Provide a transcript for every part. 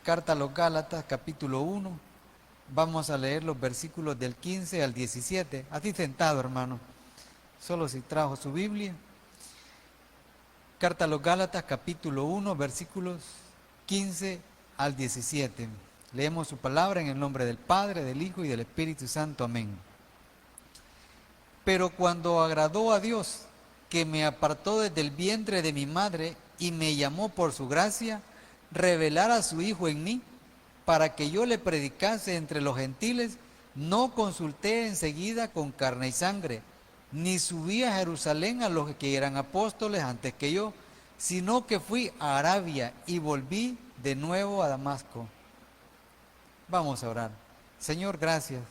Carta a los Gálatas, capítulo 1. Vamos a leer los versículos del 15 al 17. Así sentado, hermano. Solo si trajo su Biblia. Carta a los Gálatas, capítulo 1, versículos 15 al 17. Leemos su palabra en el nombre del Padre, del Hijo y del Espíritu Santo. Amén. Pero cuando agradó a Dios, que me apartó desde el vientre de mi madre y me llamó por su gracia, revelar a su Hijo en mí, para que yo le predicase entre los gentiles, no consulté enseguida con carne y sangre, ni subí a Jerusalén a los que eran apóstoles antes que yo, sino que fui a Arabia y volví de nuevo a Damasco. Vamos a orar. Señor, gracias.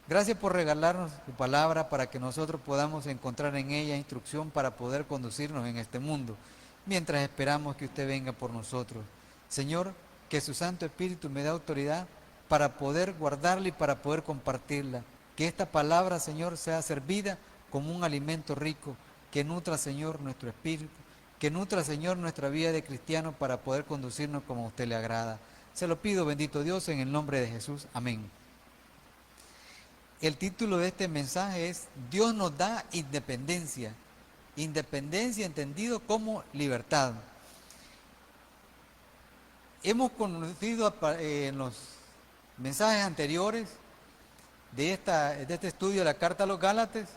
Gracias por regalarnos tu palabra para que nosotros podamos encontrar en ella instrucción para poder conducirnos en este mundo, mientras esperamos que usted venga por nosotros. Señor, que su Santo Espíritu me dé autoridad para poder guardarla y para poder compartirla. Que esta palabra, Señor, sea servida como un alimento rico, que nutra, Señor, nuestro espíritu, que nutra, Señor, nuestra vida de cristiano para poder conducirnos como a usted le agrada. Se lo pido, bendito Dios, en el nombre de Jesús. Amén. El título de este mensaje es Dios nos da independencia. Independencia entendido como libertad. Hemos conocido en los mensajes anteriores de este estudio de la carta a los Gálatas,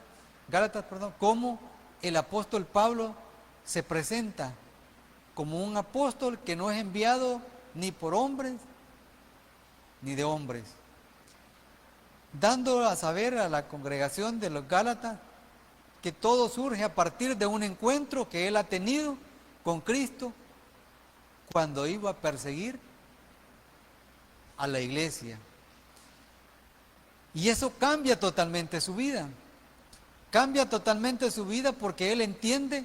cómo el apóstol Pablo se presenta como un apóstol que no es enviado ni por hombres ni de hombres, dando a saber a la congregación de los Gálatas que todo surge a partir de un encuentro que él ha tenido con Cristo cuando iba a perseguir a la iglesia. Y eso cambia totalmente su vida. Cambia totalmente su vida porque él entiende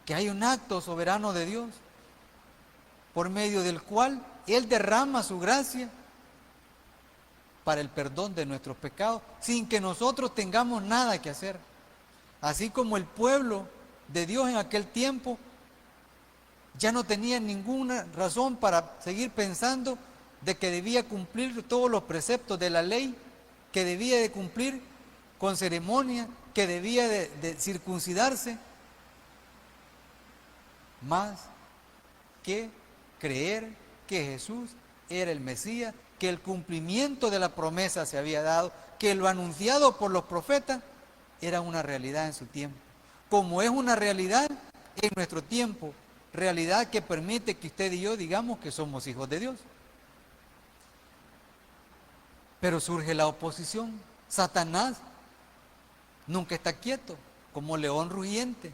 que hay un acto soberano de Dios por medio del cual él derrama su gracia para el perdón de nuestros pecados, sin que nosotros tengamos nada que hacer. Así como el pueblo de Dios en aquel tiempo ya no tenía ninguna razón para seguir pensando de que debía cumplir todos los preceptos de la ley, que debía de cumplir con ceremonia, que debía de circuncidarse, más que creer que Jesús era el Mesías, que el cumplimiento de la promesa se había dado, que lo anunciado por los profetas era una realidad en su tiempo, como es una realidad en nuestro tiempo, realidad que permite que usted y yo digamos que somos hijos de Dios. Pero surge la oposición. Satanás nunca está quieto, como león rugiente,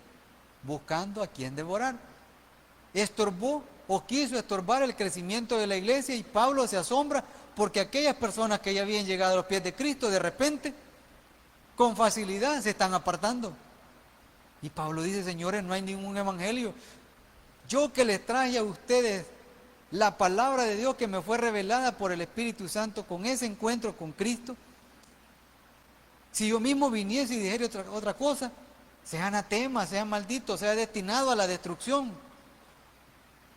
buscando a quien devorar. Estorbó o quiso estorbar el crecimiento de la iglesia, y Pablo se asombra porque aquellas personas que ya habían llegado a los pies de Cristo, de repente, con facilidad se están apartando. Y Pablo dice: señores, no hay ningún evangelio. Yo que les traje a ustedes la palabra de Dios que me fue revelada por el Espíritu Santo con ese encuentro con Cristo, si yo mismo viniese y dijera otra cosa, sea anatema, sea maldito, sea destinado a la destrucción.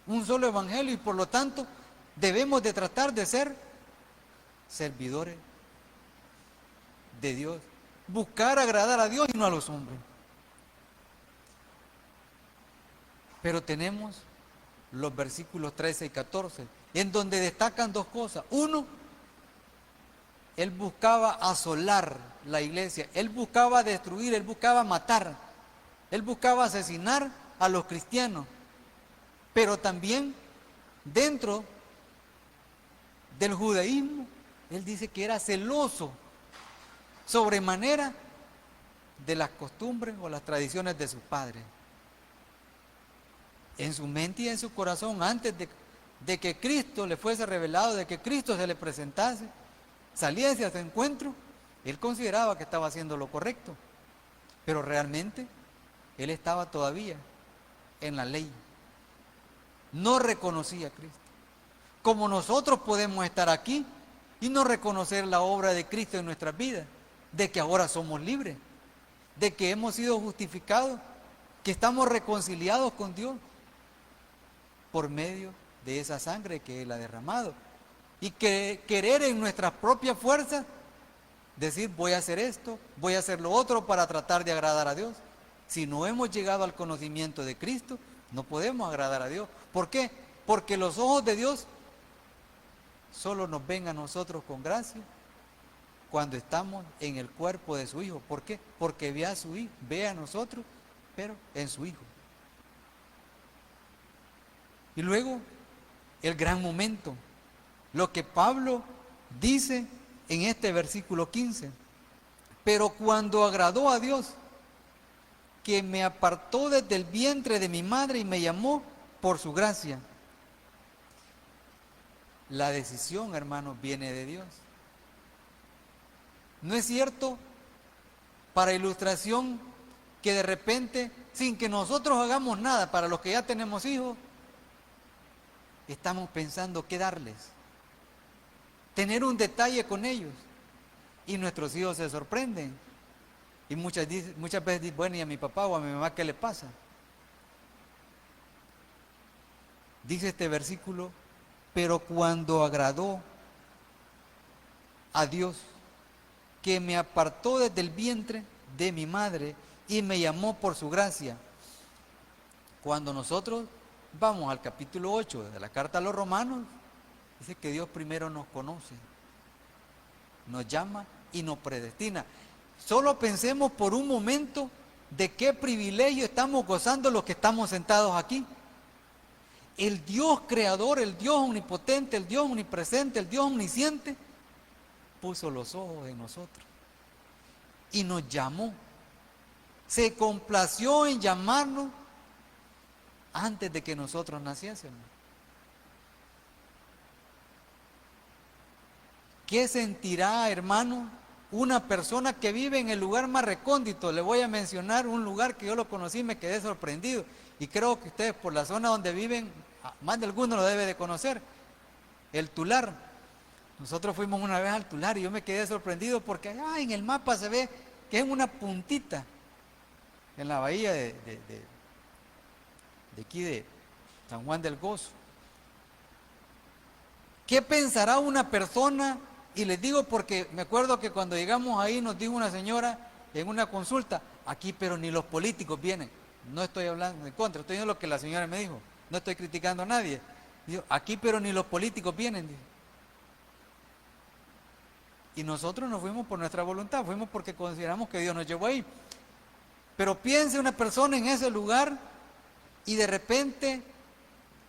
Un solo evangelio, y por lo tanto debemos de tratar de ser servidores de Dios, buscar agradar a Dios y no a los hombres. Pero tenemos los versículos 13 y 14, en donde destacan dos cosas. Uno, él buscaba asolar la iglesia, él buscaba destruir, él buscaba matar, él buscaba asesinar a los cristianos. Pero también dentro del judaísmo, él dice que era celoso sobremanera de las costumbres o las tradiciones de sus padres. En su mente y en su corazón, antes de que Cristo le fuese revelado, de que Cristo se le presentase, saliese a su encuentro, él consideraba que estaba haciendo lo correcto, pero realmente él estaba todavía en la ley. No reconocía a Cristo. Como nosotros podemos estar aquí y no reconocer la obra de Cristo en nuestras vidas, de que ahora somos libres, de que hemos sido justificados, que estamos reconciliados con Dios por medio de esa sangre que Él ha derramado. Y que querer en nuestras propias fuerzas decir voy a hacer esto, voy a hacer lo otro para tratar de agradar a Dios. Si no hemos llegado al conocimiento de Cristo, no podemos agradar a Dios. ¿Por qué? Porque los ojos de Dios solo nos ven a nosotros con gracia cuando estamos en el cuerpo de su Hijo. ¿Por qué? Porque ve a su Hijo, ve a nosotros, pero en su Hijo. Y luego, el gran momento, lo que Pablo dice en este versículo 15. Pero cuando agradó a Dios, que me apartó desde el vientre de mi madre y me llamó por su gracia. La decisión, hermanos, viene de Dios. ¿No es cierto, para ilustración, que de repente, sin que nosotros hagamos nada, para los que ya tenemos hijos, estamos pensando qué darles? Tener un detalle con ellos. Y nuestros hijos se sorprenden. Y muchas veces dicen, bueno, ¿y a mi papá o a mi mamá qué le pasa? Dice este versículo, pero cuando agradó a Dios, que me apartó desde el vientre de mi madre y me llamó por su gracia. Cuando nosotros vamos al capítulo 8 de la carta a los Romanos, dice que Dios primero nos conoce, nos llama y nos predestina. Solo pensemos por un momento de qué privilegio estamos gozando los que estamos sentados aquí. El Dios creador, el Dios omnipotente, el Dios omnipresente, el Dios omnisciente, puso los ojos en nosotros y nos llamó. Se complació en llamarnos antes de que nosotros naciésemos. ¿Qué sentirá, hermano, una persona que vive en el lugar más recóndito? Le voy a mencionar un lugar que yo lo conocí y me quedé sorprendido. Y creo que ustedes por la zona donde viven, más de alguno lo debe de conocer. El Tular. Nosotros fuimos una vez al Tular y yo me quedé sorprendido porque allá en el mapa se ve que es una puntita en la bahía de aquí de San Juan del Gozo. ¿Qué pensará una persona? Y les digo porque me acuerdo que cuando llegamos ahí nos dijo una señora en una consulta, aquí pero ni los políticos vienen. No estoy hablando en contra, estoy diciendo lo que la señora me dijo, no estoy criticando a nadie. Dijo, aquí pero ni los políticos vienen. Dijo. Y nosotros no fuimos por nuestra voluntad, fuimos porque consideramos que Dios nos llevó ahí. Pero piense una persona en ese lugar y de repente,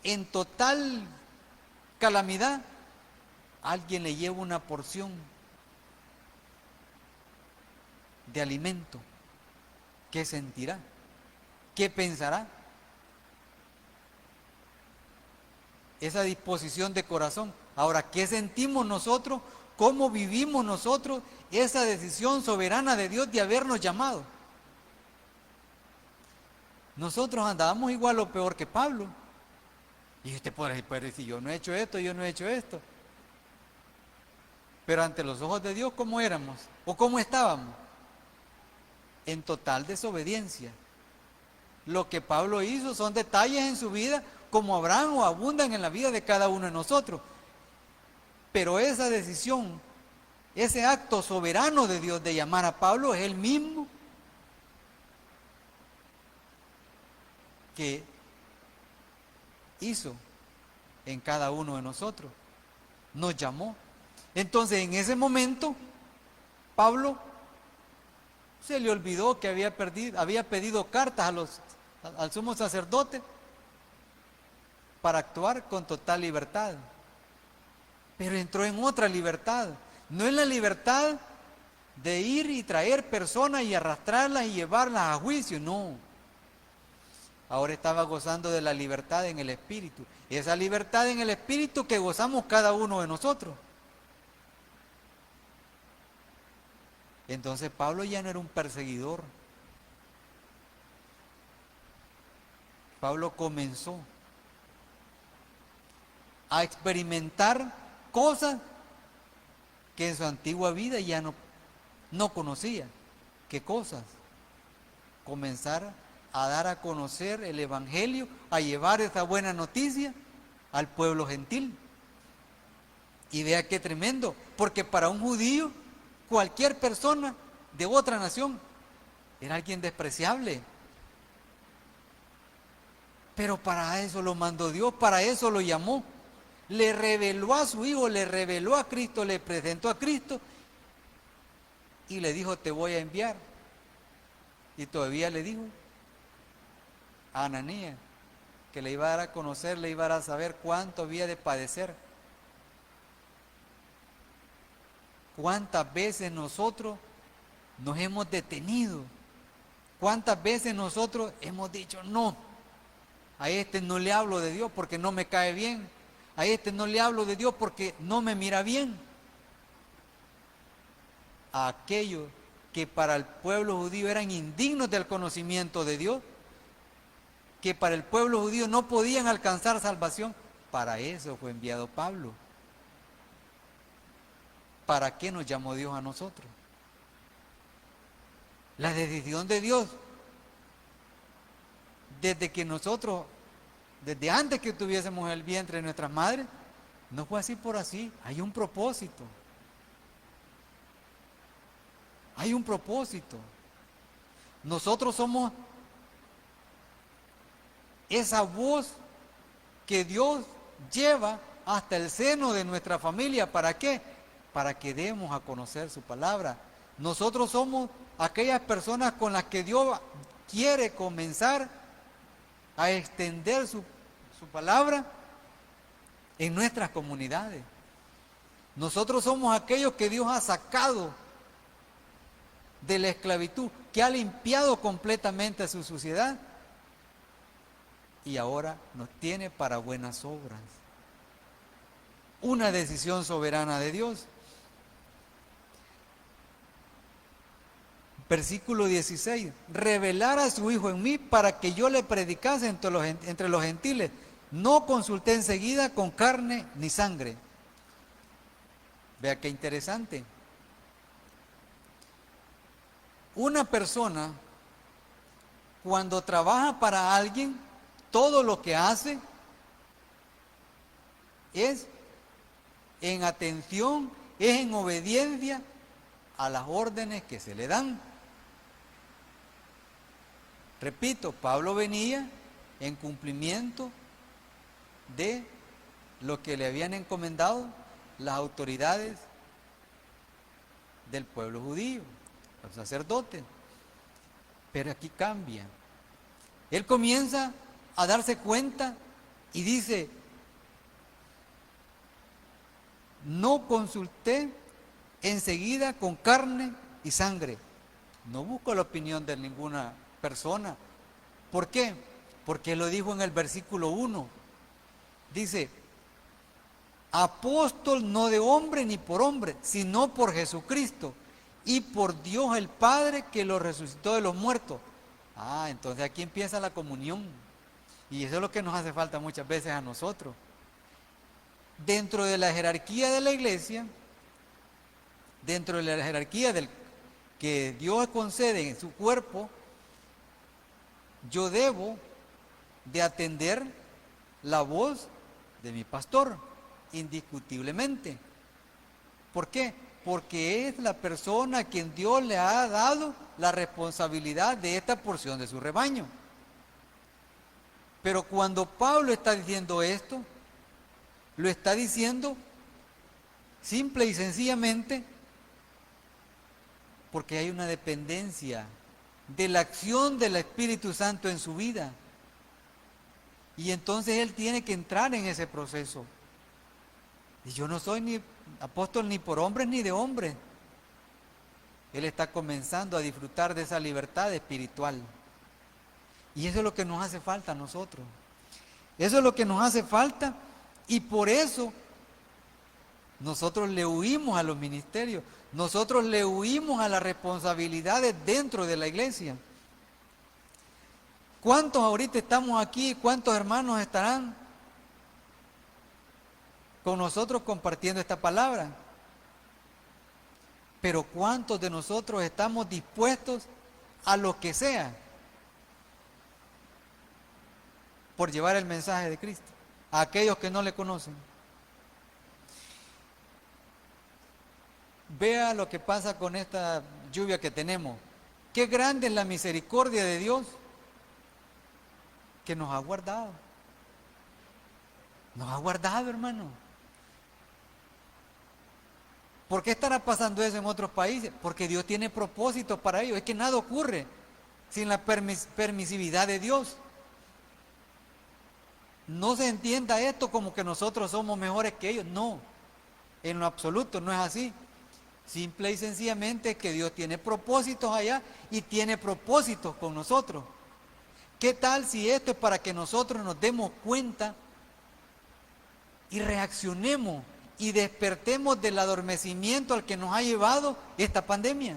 en total calamidad, alguien le lleva una porción de alimento. ¿Qué sentirá? ¿Qué pensará? Esa disposición de corazón. Ahora, ¿qué sentimos nosotros? ¿Cómo vivimos nosotros esa decisión soberana de Dios de habernos llamado? Nosotros andábamos igual o peor que Pablo. Y usted puede decir, yo no he hecho esto, yo no he hecho esto. Pero ante los ojos de Dios, ¿cómo éramos? ¿O cómo estábamos? En total desobediencia. Lo que Pablo hizo son detalles en su vida, como habrán o abundan en la vida de cada uno de nosotros. Pero esa decisión, ese acto soberano de Dios de llamar a Pablo es el mismo que hizo en cada uno de nosotros. Nos llamó. Entonces, en ese momento, Pablo se le olvidó que había pedido cartas al sumo sacerdote para actuar con total libertad. Pero entró en otra libertad. No en la libertad de ir y traer personas y arrastrarlas y llevarlas a juicio, no. Ahora estaba gozando de la libertad en el Espíritu. Esa libertad en el Espíritu que gozamos cada uno de nosotros. Entonces Pablo ya no era un perseguidor. Pablo comenzó a experimentar cosas que en su antigua vida ya no conocía. ¿Qué cosas? Comenzar a dar a conocer el Evangelio, a llevar esa buena noticia al pueblo gentil. Y vea qué tremendo, porque para un judío, cualquier persona de otra nación era alguien despreciable. Pero para eso lo mandó Dios, para eso lo llamó. Le reveló a su Hijo, le reveló a Cristo, le presentó a Cristo y le dijo, te voy a enviar. Y todavía le dijo a Ananías que le iba a dar a conocer, le iba a dar a saber cuánto había de padecer. ¿Cuántas veces nosotros nos hemos detenido? ¿Cuántas veces nosotros hemos dicho, no, a este no le hablo de Dios porque no me cae bien, a este no le hablo de Dios porque no me mira bien? A aquellos que para el pueblo judío eran indignos del conocimiento de Dios, que para el pueblo judío no podían alcanzar salvación, para eso fue enviado Pablo. ¿Para qué nos llamó Dios a nosotros? La decisión de Dios, desde que nosotros, desde antes que tuviésemos el vientre de nuestras madres, no fue así por así, hay un propósito. Hay un propósito. Nosotros somos esa voz que Dios lleva hasta el seno de nuestra familia. ¿Para qué? Para que demos a conocer su palabra. Nosotros somos aquellas personas con las que Dios quiere comenzar a extender su palabra en nuestras comunidades. Nosotros somos aquellos que Dios ha sacado de la esclavitud, que ha limpiado completamente su suciedad y ahora nos tiene para buenas obras. Una decisión soberana de Dios. Versículo 16, revelar a su Hijo en mí para que yo le predicase entre los gentiles. No consulté enseguida con carne ni sangre. Vea qué interesante. Una persona, cuando trabaja para alguien, todo lo que hace es en atención, es en obediencia a las órdenes que se le dan. Repito, Pablo venía en cumplimiento de lo que le habían encomendado las autoridades del pueblo judío, los sacerdotes. Pero aquí cambia. Él comienza a darse cuenta y dice, no consulté enseguida con carne y sangre. No busco la opinión de ninguna persona. ¿Por qué? Porque lo dijo en el versículo 1. Dice, apóstol no de hombre ni por hombre, sino por Jesucristo y por Dios el Padre que lo resucitó de los muertos. Entonces aquí empieza la comunión. Y eso es lo que nos hace falta muchas veces a nosotros. Dentro de la jerarquía de la iglesia, dentro de la jerarquía que Dios concede en su cuerpo, yo debo de atender la voz de mi pastor, indiscutiblemente. ¿Por qué? Porque es la persona a quien Dios le ha dado la responsabilidad de esta porción de su rebaño. Pero cuando Pablo está diciendo esto, lo está diciendo simple y sencillamente porque hay una dependencia de la acción del Espíritu Santo en su vida. Y entonces él tiene que entrar en ese proceso. Y yo no soy ni apóstol ni por hombres ni de hombres. Él está comenzando a disfrutar de esa libertad espiritual. Y eso es lo que nos hace falta a nosotros. Eso es lo que nos hace falta y por eso nosotros le huimos a los ministerios. Nosotros le huimos a las responsabilidades dentro de la iglesia. ¿Cuántos ahorita estamos aquí? ¿Cuántos hermanos estarán con nosotros compartiendo esta palabra? Pero ¿cuántos de nosotros estamos dispuestos a lo que sea por llevar el mensaje de Cristo? a aquellos que no le conocen. Vea lo que pasa con esta lluvia que tenemos. Qué grande es la misericordia de Dios que nos ha guardado. Nos ha guardado, hermano. ¿Por qué estará pasando eso en otros países? Porque Dios tiene propósitos para ellos. Es que nada ocurre sin la permisividad de Dios. No se entienda esto como que nosotros somos mejores que ellos. No, en lo absoluto no es así. Simple y sencillamente que Dios tiene propósitos allá y tiene propósitos con nosotros. ¿Qué tal si esto es para que nosotros nos demos cuenta y reaccionemos y despertemos del adormecimiento al que nos ha llevado esta pandemia?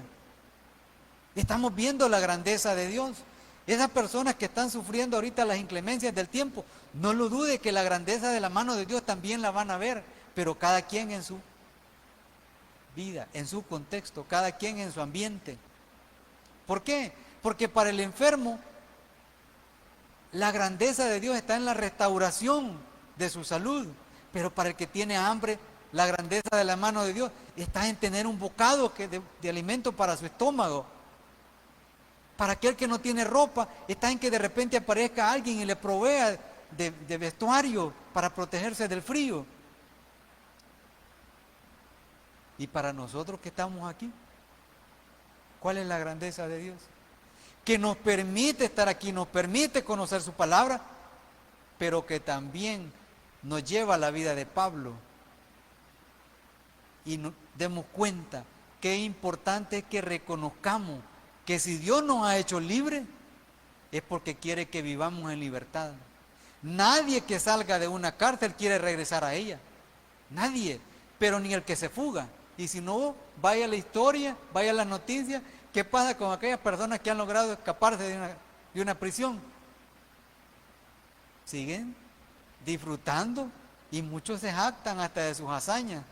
Estamos viendo la grandeza de Dios. Esas personas que están sufriendo ahorita las inclemencias del tiempo, no lo dude que la grandeza de la mano de Dios también la van a ver, pero cada quien en su vida, en su contexto, cada quien en su ambiente. ¿Por qué? Porque para el enfermo, la grandeza de Dios está en la restauración de su salud, pero para el que tiene hambre, la grandeza de la mano de Dios está en tener un bocado de alimento para su estómago. Para aquel que no tiene ropa, está en que de repente aparezca alguien y le provea de vestuario para protegerse del frío. Y para nosotros que estamos aquí, ¿cuál es la grandeza de Dios? Que nos permite estar aquí, nos permite conocer su palabra, pero que también nos lleva a la vida de Pablo. Y nos demos cuenta qué importante es que reconozcamos que si Dios nos ha hecho libres, es porque quiere que vivamos en libertad. Nadie que salga de una cárcel quiere regresar a ella. Nadie, pero ni el que se fuga. Y si no, vaya a la historia, vaya a las noticias. ¿Qué pasa con aquellas personas que han logrado escaparse de una prisión? Siguen disfrutando y muchos se jactan hasta de sus hazañas.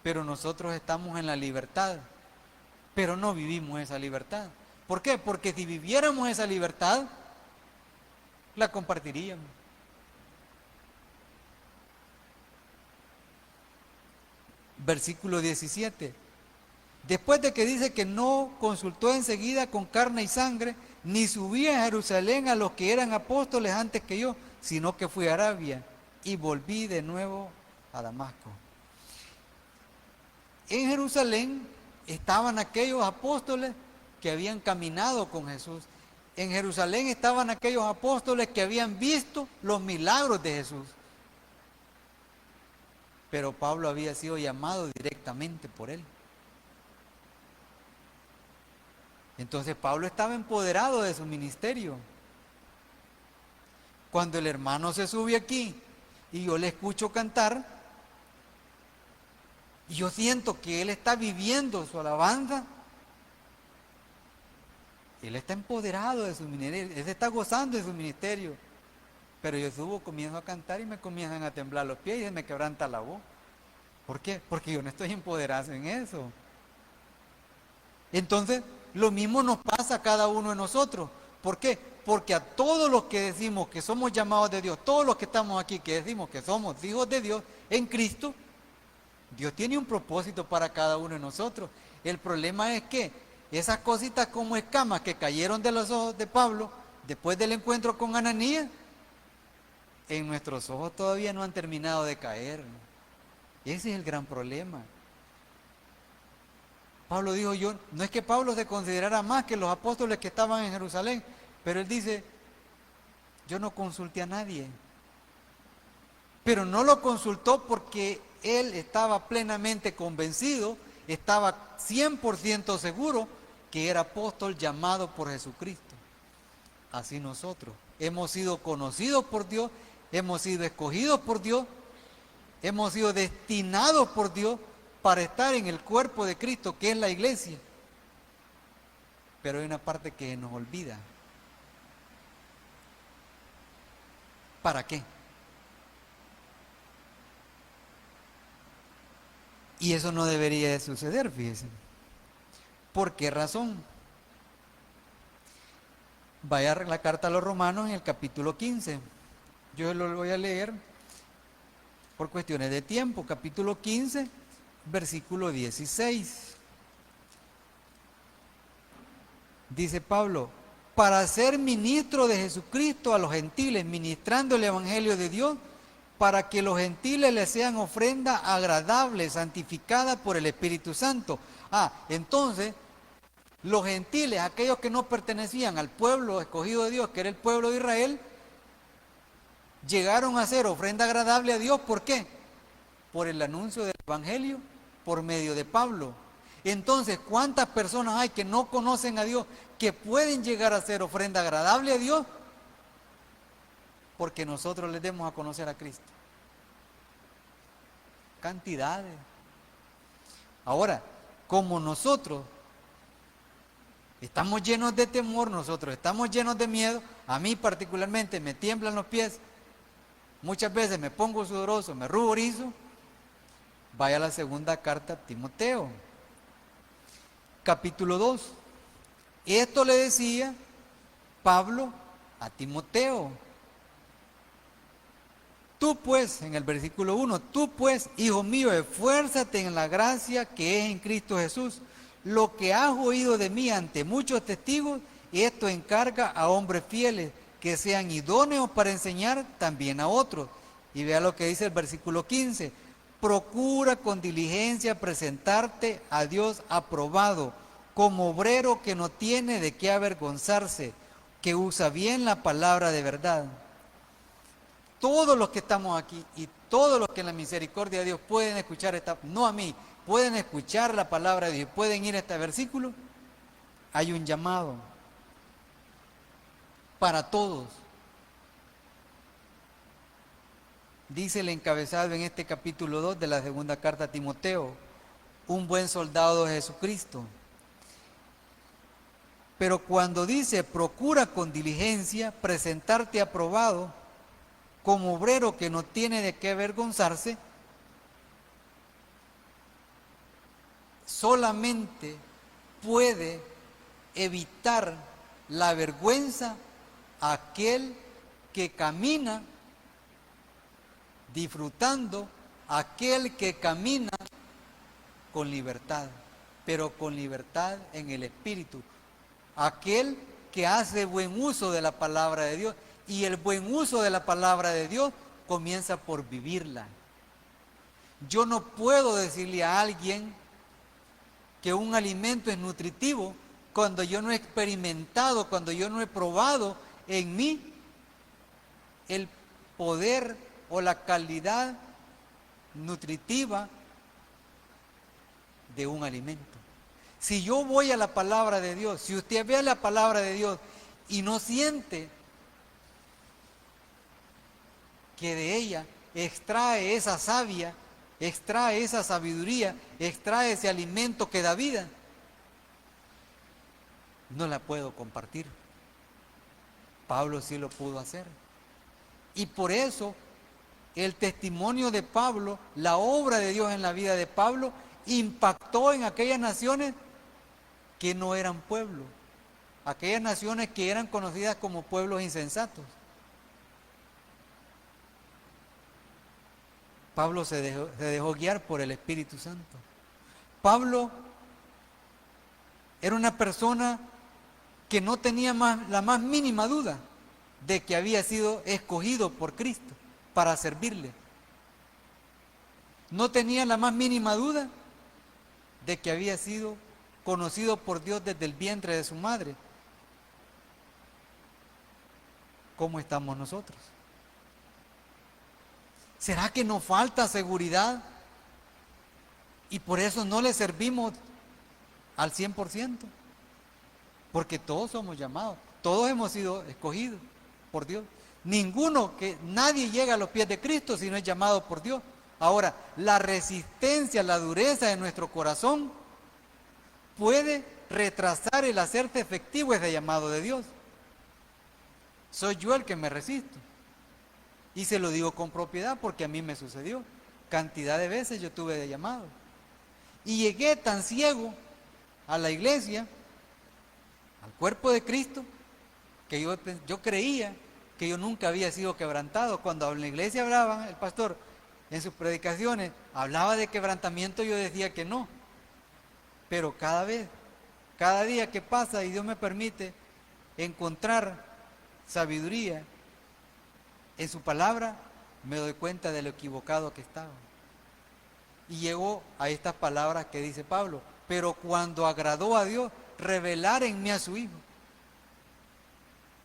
Pero nosotros estamos en la libertad, pero no vivimos esa libertad. ¿Por qué? Porque si viviéramos esa libertad, la compartiríamos. Versículo 17. Después de que dice que no consultó enseguida con carne y sangre, ni subí a Jerusalén a los que eran apóstoles antes que yo, sino que fui a Arabia y volví de nuevo a Damasco. En Jerusalén estaban aquellos apóstoles que habían caminado con Jesús. En Jerusalén estaban aquellos apóstoles que habían visto los milagros de Jesús. Pero Pablo había sido llamado directamente por él. Entonces Pablo estaba empoderado de su ministerio. Cuando el hermano se sube aquí y yo le escucho cantar, y yo siento que él está viviendo su alabanza, él está empoderado de su ministerio, él está gozando de su ministerio. Pero yo subo, comienzo a cantar y me comienzan a temblar los pies y se me quebranta la voz. ¿Por qué? Porque yo no estoy empoderado en eso. Entonces, lo mismo nos pasa a cada uno de nosotros. ¿Por qué? Porque a todos los que decimos que somos llamados de Dios, todos los que estamos aquí que decimos que somos hijos de Dios en Cristo, Dios tiene un propósito para cada uno de nosotros. El problema es que esas cositas como escamas que cayeron de los ojos de Pablo después del encuentro con Ananías, en nuestros ojos todavía no han terminado de caer. Ese es el gran problema. Pablo dijo, no es que Pablo se considerara más que los apóstoles que estaban en Jerusalén, pero él dice, yo no consulté a nadie. Pero no lo consultó porque él estaba plenamente convencido, estaba 100% seguro que era apóstol llamado por Jesucristo. Así nosotros hemos sido conocidos por Dios, hemos sido escogidos por Dios, hemos sido destinados por Dios para estar en el cuerpo de Cristo, que es la iglesia. Pero hay una parte que nos olvida. ¿Para qué? Y eso no debería de suceder, fíjense. ¿Por qué razón? Vaya a la carta a los Romanos en el capítulo 15. Yo lo voy a leer por cuestiones de tiempo, capítulo 15, versículo 16. Dice Pablo, para ser ministro de Jesucristo a los gentiles, ministrando el Evangelio de Dios, para que los gentiles les sean ofrenda agradable, santificada por el Espíritu Santo. Entonces, los gentiles, aquellos que no pertenecían al pueblo escogido de Dios, que era el pueblo de Israel, llegaron a ser ofrenda agradable a Dios. ¿Por qué? Por el anuncio del Evangelio, por medio de Pablo. Entonces, ¿cuántas personas hay que no conocen a Dios, que pueden llegar a ser ofrenda agradable a Dios? Porque nosotros les demos a conocer a Cristo. Cantidades. Ahora, como nosotros estamos llenos de temor, nosotros estamos llenos de miedo, a mí particularmente me tiemblan los pies, muchas veces me pongo sudoroso, me ruborizo. Vaya a la segunda carta a Timoteo, capítulo 2. Esto le decía Pablo a Timoteo. Tú pues, en el versículo 1, tú pues, hijo mío, esfuérzate en la gracia que es en Cristo Jesús. Lo que has oído de mí ante muchos testigos, esto encarga a hombres fieles, que sean idóneos para enseñar también a otros. Y vea lo que dice el versículo 15. Procura con diligencia presentarte a Dios aprobado, como obrero que no tiene de qué avergonzarse, que usa bien la palabra de verdad. Todos los que estamos aquí y todos los que en la misericordia de Dios pueden escuchar no a mí, pueden escuchar la palabra de Dios, pueden ir a este versículo. Hay un llamado para todos. Dice el encabezado en este capítulo 2 de la segunda carta a Timoteo: un buen soldado de Jesucristo. Pero cuando dice procura con diligencia presentarte aprobado, como obrero que no tiene de qué avergonzarse, solamente puede evitar la vergüenza aquel que camina disfrutando, aquel que camina con libertad, pero con libertad en el espíritu, aquel que hace buen uso de la palabra de Dios. Y el buen uso de la palabra de Dios comienza por vivirla. Yo no puedo decirle a alguien que un alimento es nutritivo cuando yo no he experimentado, cuando yo no he probado en mí el poder o la calidad nutritiva de un alimento. Si yo voy a la palabra de Dios, si usted ve la palabra de Dios y no siente que de ella extrae esa savia, extrae esa sabiduría, extrae ese alimento que da vida, no la puedo compartir. Pablo sí lo pudo hacer. Y por eso el testimonio de Pablo, la obra de Dios en la vida de Pablo, impactó en aquellas naciones que no eran pueblo, aquellas naciones que eran conocidas como pueblos insensatos. Pablo se dejó guiar por el Espíritu Santo. Pablo era una persona que no tenía la más mínima duda de que había sido escogido por Cristo para servirle. No tenía la más mínima duda de que había sido conocido por Dios desde el vientre de su madre. ¿Cómo estamos nosotros? ¿Será que nos falta seguridad y por eso no le servimos al 100%? Porque todos somos llamados, todos hemos sido escogidos por Dios. Nadie llega a los pies de Cristo si no es llamado por Dios. Ahora, la resistencia, la dureza de nuestro corazón puede retrasar el hacerse efectivo ese llamado de Dios. Soy yo el que me resisto. Y se lo digo con propiedad porque a mí me sucedió. Cantidad de veces yo tuve de llamado. Y llegué tan ciego a la iglesia, al cuerpo de Cristo, que yo creía que yo nunca había sido quebrantado. Cuando en la iglesia hablaba el pastor en sus predicaciones, hablaba de quebrantamiento, yo decía que no. Pero cada vez, cada día que pasa y Dios me permite encontrar sabiduría en su palabra, me doy cuenta de lo equivocado que estaba. Y llego a estas palabras que dice Pablo: pero cuando agradó a Dios revelar en mí a su Hijo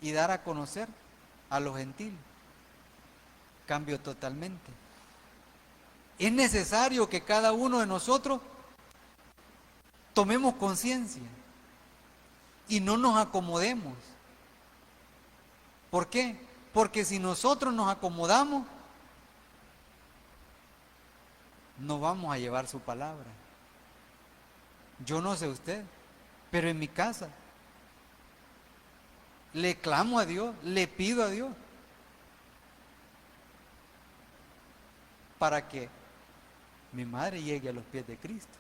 y dar a conocer a los gentiles, cambio totalmente. Es necesario que cada uno de nosotros tomemos conciencia y no nos acomodemos. ¿Por qué? Porque si nosotros nos acomodamos, no vamos a llevar su palabra. Yo no sé usted, pero en mi casa le clamo a Dios, le pido a Dios para que mi madre llegue a los pies de Cristo.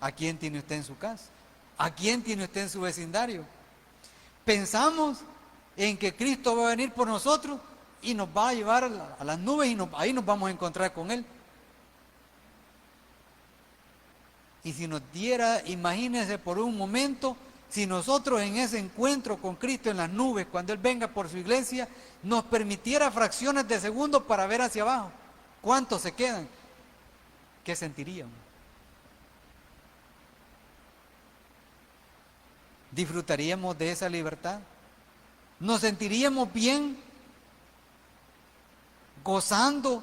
¿A quién tiene usted en su casa? ¿A quién tiene usted en su vecindario? Pensamos en que Cristo va a venir por nosotros y nos va a llevar a las nubes y ahí nos vamos a encontrar con Él. Y si nos diera, imagínense por un momento, si nosotros en ese encuentro con Cristo en las nubes, cuando Él venga por su iglesia, nos permitiera fracciones de segundo para ver hacia abajo, ¿cuántos se quedan? ¿Qué sentiríamos? ¿Disfrutaríamos de esa libertad? ¿Nos sentiríamos bien gozando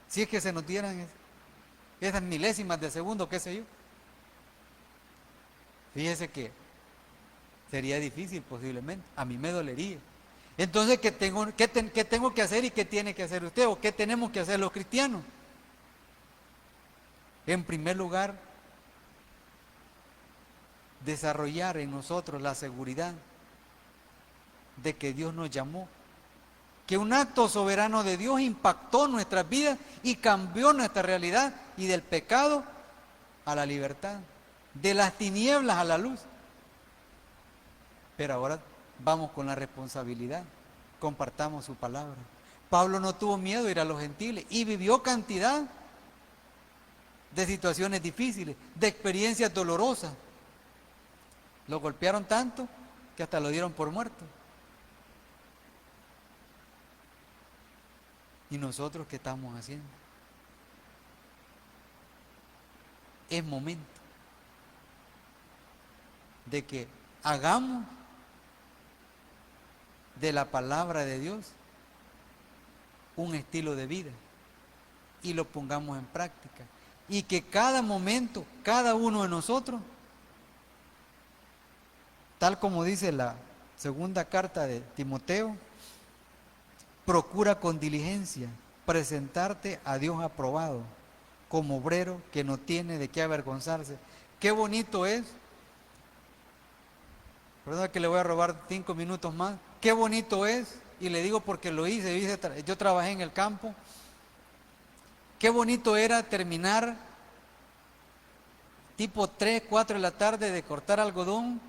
si es que se nos dieran esas milésimas de segundo, qué sé yo? Fíjese que sería difícil posiblemente, a mí me dolería. Entonces, ¿qué tengo que hacer y qué tiene que hacer usted? ¿O qué tenemos que hacer los cristianos? En primer lugar, desarrollar en nosotros la seguridad de que Dios nos llamó, que un acto soberano de Dios impactó nuestras vidas y cambió nuestra realidad, y del pecado a la libertad, de las tinieblas a la luz. Pero ahora vamos con la responsabilidad, compartamos su palabra. Pablo no tuvo miedo de ir a los gentiles y vivió cantidad de situaciones difíciles, de experiencias dolorosas. Lo golpearon tanto que hasta lo dieron por muerto. ¿Y nosotros qué estamos haciendo? Es momento de que hagamos de la palabra de Dios un estilo de vida y lo pongamos en práctica. Y que cada momento, cada uno de nosotros, tal como dice la segunda carta de Timoteo, procura con diligencia presentarte a Dios aprobado, como obrero que no tiene de qué avergonzarse. Qué bonito es, perdón que le voy a robar 5 minutos más, qué bonito es, y le digo porque lo hice, yo trabajé en el campo, qué bonito era terminar tipo 3, 4 de la tarde de cortar algodón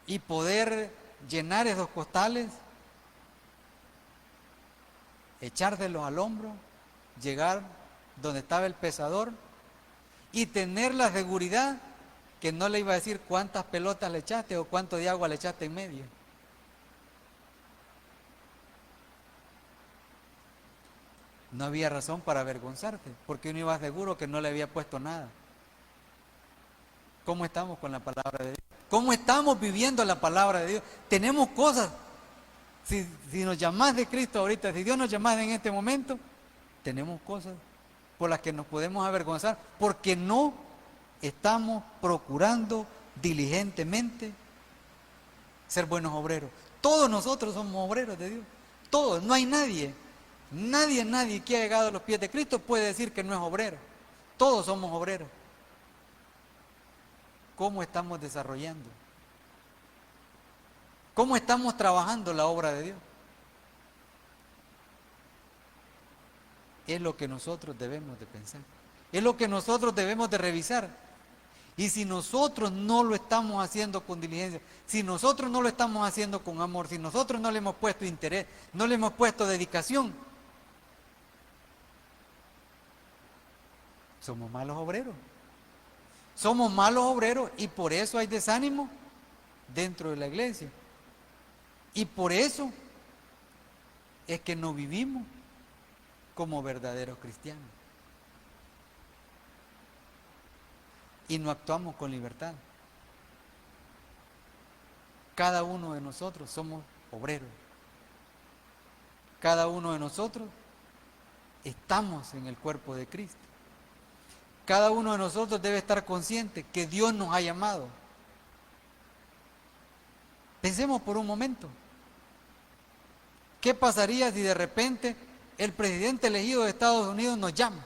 y poder llenar esos costales, echárselos al hombro, llegar donde estaba el pesador y tener la seguridad que no le iba a decir cuántas pelotas le echaste o cuánto de agua le echaste en medio. No había razón para avergonzarte, porque uno iba seguro que no le había puesto nada. ¿Cómo estamos con la palabra de Dios? ¿Cómo estamos viviendo la palabra de Dios? Tenemos cosas. Si nos llamás de Cristo ahorita, si Dios nos llamás en este momento, tenemos cosas por las que nos podemos avergonzar, porque no estamos procurando diligentemente ser buenos obreros. Todos nosotros somos obreros de Dios. Todos, no hay nadie que ha llegado a los pies de Cristo puede decir que no es obrero. Todos somos obreros. ¿Cómo estamos desarrollando? ¿Cómo estamos trabajando la obra de Dios? Es lo que nosotros debemos de pensar. Es lo que nosotros debemos de revisar. Y si nosotros no lo estamos haciendo con diligencia, si nosotros no lo estamos haciendo con amor, si nosotros no le hemos puesto interés, no le hemos puesto dedicación, somos malos obreros. Somos malos obreros y por eso hay desánimo dentro de la iglesia. Y por eso es que no vivimos como verdaderos cristianos. Y no actuamos con libertad. Cada uno de nosotros somos obreros. Cada uno de nosotros estamos en el cuerpo de Cristo. Cada uno de nosotros debe estar consciente que Dios nos ha llamado. Pensemos por un momento. ¿Qué pasaría si de repente el presidente elegido de Estados Unidos nos llama?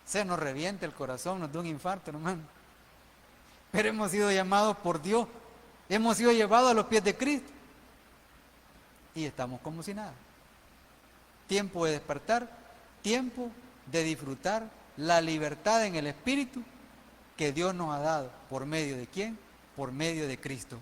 Se nos revienta el corazón, nos da un infarto, hermano. Pero hemos sido llamados por Dios, hemos sido llevados a los pies de Cristo y estamos como si nada. Tiempo de despertar, tiempo de disfrutar la libertad en el Espíritu que Dios nos ha dado. ¿Por medio de quién? Por medio de Cristo.